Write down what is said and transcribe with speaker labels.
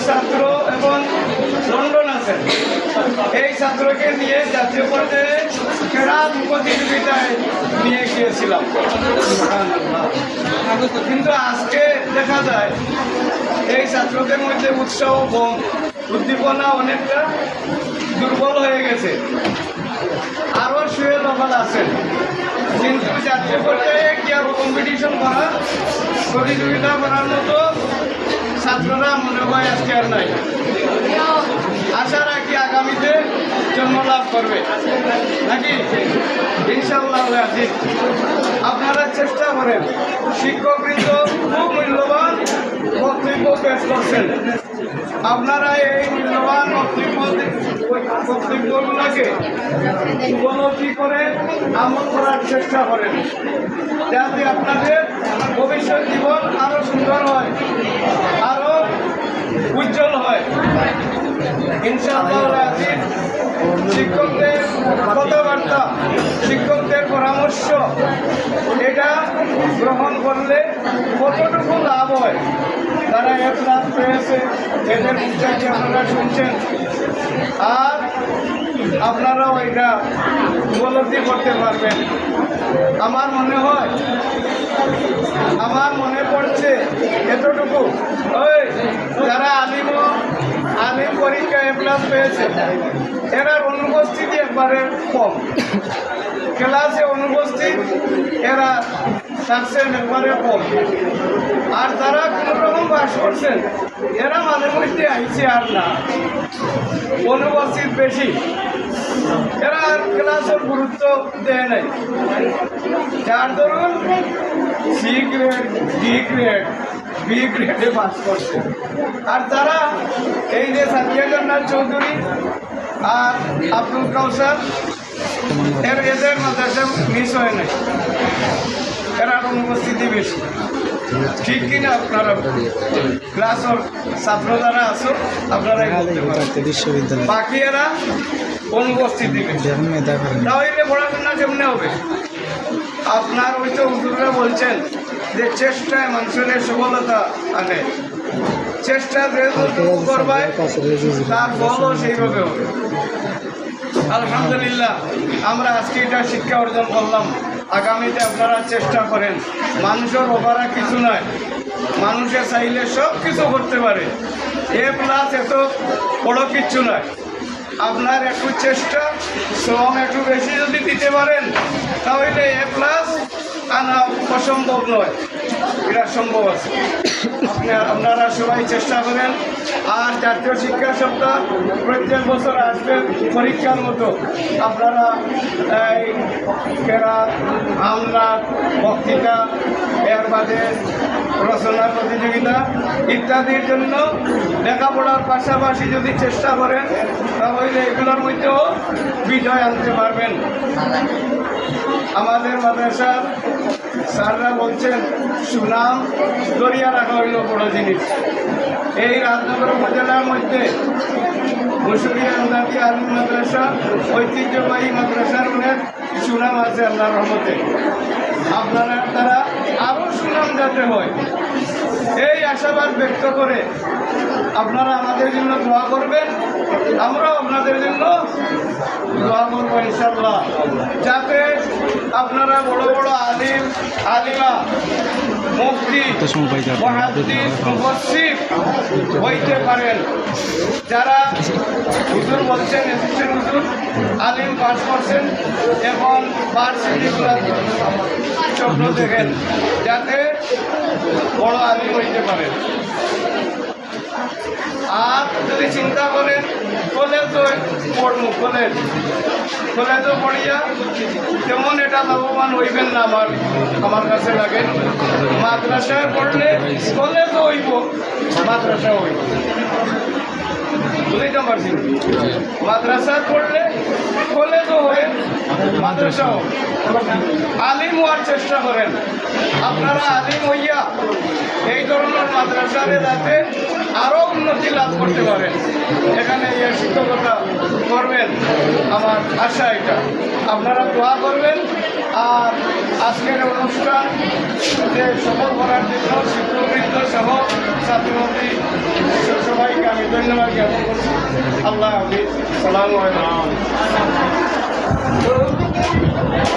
Speaker 1: ছাত্র এবং লন্ডন আছেন, এই ছাত্রকে নিয়ে জাতীয় পর্যায়ে ক্রীড়া প্রতিযোগিতায় নিয়ে গিয়েছিলাম। কিন্তু আজকে দেখা যায় এই ছাত্রদের মধ্যে উৎসাহ কম, উদ্দীপনা অনেকটা দুর্বল হয়ে গেছে। আরও শুয়ে দখল আছেন, কিন্তু জাতীয় পর্যায়ে কি আর কম্পিটিশন করা, প্রতিযোগিতা করার মতো ছাত্ররা মনে হয় আজকে আর নাই। আশা রাখি আগামীতে জন্ম লাভ করবে নাকি ইনশাআল্লাহ। আপনারা চেষ্টা করেন, শিক্ষকবৃন্দ খুব মূল্যবান বক্তব্য পেশ করছেন। আপনারা এই মূল্যবান বক্তব্যগুলোকে উপলব্ধি করে আমল করার চেষ্টা করেন, যাতে আপনাদের ভবিষ্যৎ জীবন আরো সুন্দর হয়, আরো উজ্জ্বল হয় ইনশাআল্লাহ। শিক্ষকদের কথাবার্তা, শিক্ষকদের পরামর্শ এটা গ্রহণ করলে কতটুকু লাভ হয়, তারা এ ক্লাস পেয়েছে, এদের মুখটাকে আপনারা শুনছেন, আর আপনারাও এটা উপলব্ধি করতে পারবেন। আমার মনে পড়ছে এতটুকু, ওই যারা আলিম পরীক্ষা এ প্লাস পেয়েছে, এরার অনুপস্থিতি একবারে কম, ক্লাসে অনুপস্থিত এরা সাকসেস একবারে কম। আর যারা কোনো রকম পাস করছেন এরা মাঝে মধ্যে আইছে, আর না অনুপস্থিত বেশি, এরা ক্লাসের গুরুত্ব দেয় নাই। যার ধরুন C grade, D grade, B গ্রেডে পাস করছে। আর তারা এই যে সাদিয়া জান্নাত চৌধুরী আর আব্দুল কাউসার, এদের মাদ্রাসা মিস হয় নাই, এরা অনুপস্থিতি বেশি। ঠিক কিনা? আপনারা ক্লাসের ছাত্র যারা আছো আপনারাই বলতে পারেন, বাকি এরা অনুপস্থিতি বেশি। তাহলে পড়াশোনা কেমনে হবে? আপনার ওই তো হুজুররা বলছেন যে চেষ্টায় মানুষের সফলতা আনে, চেষ্টা যেহেতু করবে তার ফলও সেইভাবে হবে। আলহামদুলিল্লাহ, আমরা আজকে এটা শিক্ষা অর্জন করলাম। আগামীতে আপনারা চেষ্টা করেন, মানুষের অপারা কিছু নয়, মানুষের চাইলে সব কিছু করতে পারে, এ প্লাস এত বড় কিচ্ছু নয়। আপনার একটু চেষ্টা, শ্রম একটু বেশি যদি দিতে পারেন তাহলে এ প্লাস আনা অসম্ভব নয়, এটা সম্ভব আছে। আপনারা সবাই চেষ্টা করেন। আর জাতীয় শিক্ষা সপ্তাহ প্রত্যেক বছর আসবে পরীক্ষার মতো। আপনারা এই কেরাত, আমলাত, বক্তৃতা, এর বাদে রচনার প্রতিযোগিতা ইত্যাদির জন্য লেখাপড়ার পাশাপাশি যদি চেষ্টা করেন তাহলে এগুলোর মধ্যেও বিজয় আনতে পারবেন। আমাদের মাদ্রাসার স্যাররা বলছেন সুনাম দরিয়া রাখা হইল বড় জিনিস। এই রাজনগর উপজেলার মধ্যে মুসুরিয়া নুরাতি আলিম মাদ্রাসা ঐতিহ্যবাহী মাদ্রাসার অনেক সুনাম আছে আল্লাহর রহমতে। আপনারা তারা আরও সুনাম যাতে হয় এই আশাবাদ ব্যক্ত করে আপনারা আমাদের জন্য দোয়া করবেন, আমরাও আপনাদের জন্য দোয়া করবো ইনশাআল্লাহ, যাতে আপনারা বড় বড় আলিম, আলিমা, মুফতি, মুহাদ্দিস, মুফাসসির হইতে পারেন। যারা হুজুর বলছেন অ্যাসিস্ট্যান্ট হুজুর আলিম পাস করছেন, এখন ভার্সিটিগুলো স্বপ্ন দেখেন যাতে বড় আলিম হইতে পারেন। আর যদি চিন্তা করেন কলেজও পড়বো, কলেজও পড়িয়া তেমন এটা লাভবান হইবেন না আমার কাছে লাগে। মাদ্রাসায় পড়লে কলেজও হইব, মাদ্রাসা হইব, বুঝতে পারছি। মাদ্রাসায় পড়লে কলেজও হয়, মাদ্রাসাও। আলিম হওয়ার চেষ্টা করেন আপনারা, আলিম হইয়া এই ধরনের মাদ্রাসারে যাতে আরও উন্নতি লাভ করতে পারেন, এখানে এই শিক্ষকতা করবেন আমার আশা। এটা আপনারা দোয়া করবেন। আর আজকের অনুষ্ঠান সফল করার জন্য শিক্ষকবৃন্দ সহ ছাত্রছাত্রী সবাইকে আমি ধন্যবাদ জ্ঞাপন করছি। আল্লাহ হাফিজ। আসসালামু আলাইকুম।